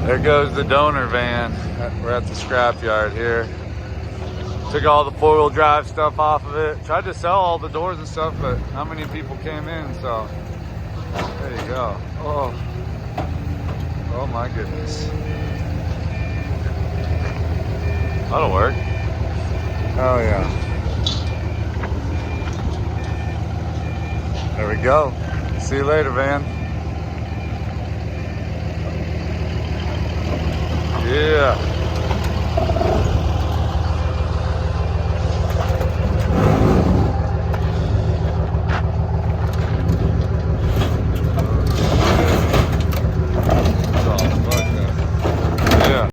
There goes the donor van. We're at the scrapyard here. Took all the four-wheel drive stuff off of it. Tried to sell all the doors and stuff, but not many people came in, so there you go. Oh my goodness. That'll work. Oh yeah. There we go. See you later, van. Yeah.